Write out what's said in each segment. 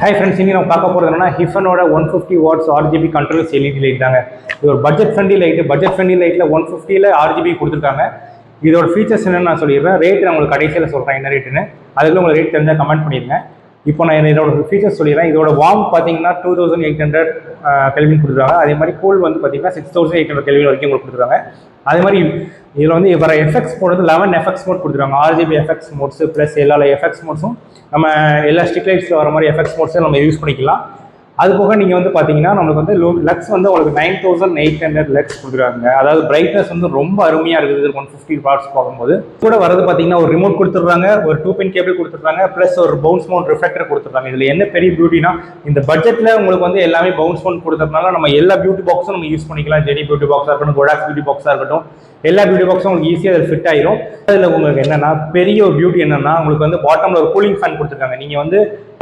Hi friends, இங்கே நம்ம பார்க்க போகிறது என்னன்னா ஹிஃபனோட 150 watts RGB controls LED light தாங்க. இது ஒரு budget friendly light. Budget friendly லைட்டில் 150ல் RGB கொடுத்துருக்காங்க. இதோட ஃபீச்சர்ஸ் என்னன்னு நான் சொல்லிடுறேன். ரேட் நான் உங்களுக்கு கடைசியில் சொல்கிறேன் என்ன ரேட்டுன்னு. அதுக்குள்ள உங்களுக்கு ரேட் தெரிஞ்சால் கமெண்ட் பண்ணிடுங்க. இப்போ நான் இதோட ஃபீச்சர்ஸ் சொல்லிடுறேன். இதோட வார்ம் பார்த்தீங்கன்னா 2800 கெல்வின் கொடுத்துருக்காங்க. அதே மாதிரி கூல் வந்து பார்த்தீங்கன்னா 6800 கெல்வின் வரைக்கும் உங்களுக்கு கொடுத்துருக்காங்க. அதே மாதிரி இதில் வந்து வர எஃபெக்ட்ஸ் மோட் வந்து 11 எஃபெக்ட்ஸ் மோட் கொடுத்துருக்காங்க. RGB எஃபெக்ட்ஸ் மோட்ஸ் ப்ளஸ் எல்லா எஃபெக்ட்ஸ் மோட்ஸும் நம்ம எல்லா ஸ்ட்ரிக் லைட்ஸில் வர மாதிரி எஃபெக்ட்ஸ் மோட்ஸை நம்ம யூஸ் பண்ணிக்கலாம். அது போக நீங்கள் வந்து பார்த்தீங்கன்னா நம்மளுக்கு வந்து லக்ஸ் வந்து உங்களுக்கு 9800 லக்ஸ் கொடுத்துருக்காங்க. அதாவது பிரைட்னஸ் வந்து ரொம்ப அருமையாக இருக்குது 150 வாட்ஸ் பார்க்கும்போது. கூட வரது பார்த்தீங்கன்னா ஒரு ரிமோட் கொடுத்துட்றாங்க, ஒரு 2 பின் கேபிள் கொடுத்துட்றாங்க, ப்ளஸ் ஒரு பவுன்ஸ் மவுண்ட் ரிஃப்ளெக்டர் கொடுத்துட்றாங்க. இதில் என்ன பெரிய பியூட்டினா இந்த பட்ஜெட்டில் உங்களுக்கு வந்து எல்லாமே பவுன்ஸ் மவுண்ட் கொடுத்ததுனால நம்ம எல்லா பியூட்டி பாக்ஸும் நம்ம யூஸ் பண்ணிக்கலாம். ஜெனி பியூட்டி பாக்ஸாக இருக்கட்டும், கோடாக்ஸ் பியூட்டி பாக்ஸாக இருக்கட்டும், எல்லா பியூட்டி பாக்ஸும் உங்களுக்கு ஈஸியாக அதில் ஃபிட் ஆயிரும். அதில் உங்களுக்கு என்னென்னா பெரிய ஒரு பியூட்டி என்னென்னா உங்களுக்கு வந்து பாட்டமில் ஒரு கூலிங் ஃபேன் கொடுத்துருக்காங்க. நீங்கள் வந்து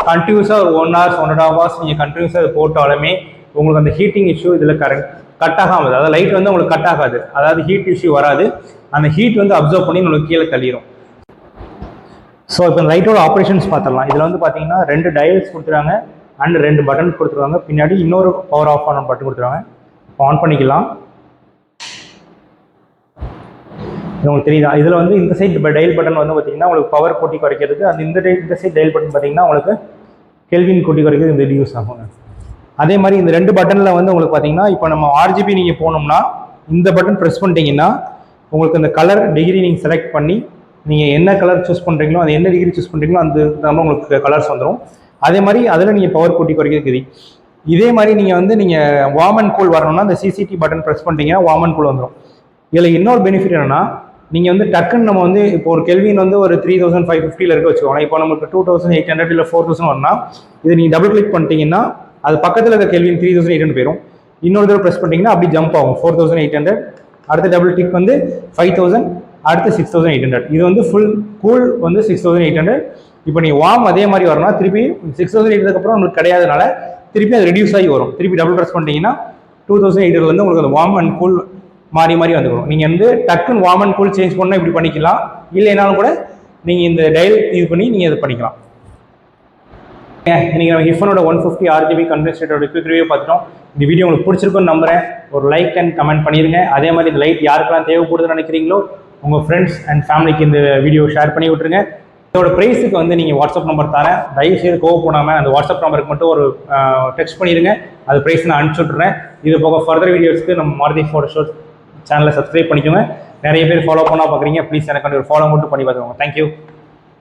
கண்டினியூஸாக ஒரு 1 hours 1.5 hours நீங்கள் கண்டினியூஸாக அது போட்டாலுமே உங்களுக்கு அந்த ஹீட்டிங் இஷ்யூ இதில் கட் ஆகாமல், அதாவது லைட் வந்து உங்களுக்கு கட் ஆகாது, அதாவது ஹீட் இஷ்யூ வராது. அந்த ஹீட் வந்து அப்சர்வ் பண்ணி உங்களுக்கு கீழே தள்ளிடும். ஸோ இப்போ லைட்டோட ஆப்ரேஷன்ஸ் பார்த்துடலாம். இதில் வந்து பார்த்தீங்கன்னா 2 டயல்ஸ் கொடுத்துருக்காங்க அண்ட் 2 பட்டன் கொடுத்துருக்காங்க. பின்னாடி இன்னொரு பவர் ஆஃப் ஆன் பட்டன் கொடுத்துருக்காங்க. இப்போ ஆன் பண்ணிக்கலாம். உங்களுக்கு தெரியுதா? இதில் வந்து இந்த சைட் டயல் பட்டன் வந்து பார்த்தீங்கன்னா உங்களுக்கு பவர் கூட்டி குறைக்கிறதுக்கு, அந்த இந்த சைட் டயல் பட்டன் பார்த்தீங்கன்னா உங்களுக்கு கெல்வின் கூட்டி குறைக்கிறது இந்த யூஸ் ஆகும். அதே மாதிரி இந்த 2 பட்டனில் வந்து உங்களுக்கு பார்த்தீங்கன்னா இப்போ நம்ம RGB நீங்கள் போனோம்னா இந்த பட்டன் ப்ரெஸ் பண்ணிட்டீங்கன்னா உங்களுக்கு அந்த கலர் டிகிரி நீங்கள் செலக்ட் பண்ணி நீங்கள் என்ன கலர் சூஸ் பண்ணுறீங்களோ, அது என்ன டிகிரி சூஸ் பண்ணுறீங்களோ அந்த நம்ம உங்களுக்கு கலர்ஸ் வந்துடும். அதே மாதிரி அதில் நீங்கள் பவர் கூட்டி குறைக்கிறது. இதே மாதிரி நீங்கள் வார்ம் அண்ட் கூல் வரணும்னா அந்த CCT பட்டன் ப்ரெஸ் பண்ணிட்டீங்கன்னா வார்ம் அண்ட் கூல் வந்துடும். இதில் இன்னொரு பெனிஃபிட் என்னென்னா நீங்கள் வந்து டக்குன்னு நம்ம வந்து இப்போ ஒரு கெல்வின் வந்து ஒரு 3550 இருக்க வச்சுக்கோங்க. இப்போ நமக்கு 2800 இல்லை 4000 வரணும்னா இதை நீங்கள் டபுள் கிளிக் பண்ணிட்டீங்கன்னா அது பக்கத்தில் இருக்க கெல்வின் 3800 போயிடும். இன்னொரு தடவை ப்ரெஸ் பண்ணிட்டீங்கன்னா அப்படி ஜம்ப் ஆகும் 4800. அடுத்த டபுள் கிளிக் வந்து 5000, அடுத்து 6800. இது வந்து ஃபுல் கூல் வந்து 6800. இப்போ நீங்கள் வார்ம் அதே மாதிரி வரணும்னா திருப்பி 6800 அப்புறம் உங்களுக்கு கிடையாதுனால திருப்பி அது ரெடியூஸ் ஆகி வரும். திருப்பி டபுள் ப்ரெஸ் பண்ணிட்டீங்கன்னா 2800 உங்களுக்கு அந்த வார்ம் அண்ட் கூல் மாறி வந்துடும். நீங்கள் வந்து டக்குன்னு வார்ம் அண்ட் கூல் சேஞ்ச் பண்ணால் இப்படி பண்ணிக்கலாம். இல்லைனாலும் கூட நீங்கள் இந்த டயல் இது பண்ணி நீங்கள் இதை பண்ணிக்கலாம். இன்னைக்கு நம்ம ஹிஃபனோட 150 RGB கண்டென்சேட்டரோட குவிக் ரிவ்யூ பார்த்துட்டோம். இந்த வீடியோ உங்களுக்கு பிடிச்சிருக்குன்னு நம்புறேன். ஒரு லைக் அண்ட் கமெண்ட் பண்ணிடுங்க. அதே மாதிரி இந்த லைட் யாருக்கெல்லாம் தேவைப்படுதுன்னு நினைக்கிறீங்களோ உங்கள் ஃப்ரெண்ட்ஸ் அண்ட் ஃபேமிலிக்கு இந்த வீடியோ ஷேர் பண்ணி விட்டுருங்க. இதோட ப்ரைஸுக்கு வந்து நீங்கள் வாட்ஸ்அப் நம்பர் தரேன். தயவுசெய்து கோவம் போடாமல் அந்த வாட்ஸ்அப் நம்பருக்கு மட்டும் ஒரு டெக்ஸ்ட் பண்ணிடுங்க. அது ப்ரைஸ் நான் அனுப்பிச்சி விட்றேன். இது போக ஃபர்தர் வீடியோஸ்க்கு நம்ம மாருதி ஃபோட்டோஷூட் சேனலை சப்ஸ்கிரைப் பண்ணிக்கோங்க. நிறைய பேர் ஃபாலோ பண்ணால் பார்க்குறீங்க. ப்ளீஸ் எனக்கு ஒரு ஃபாலோ மட்டும் பண்ணி பார்த்துக்கோங்க. தேங்க்யூ.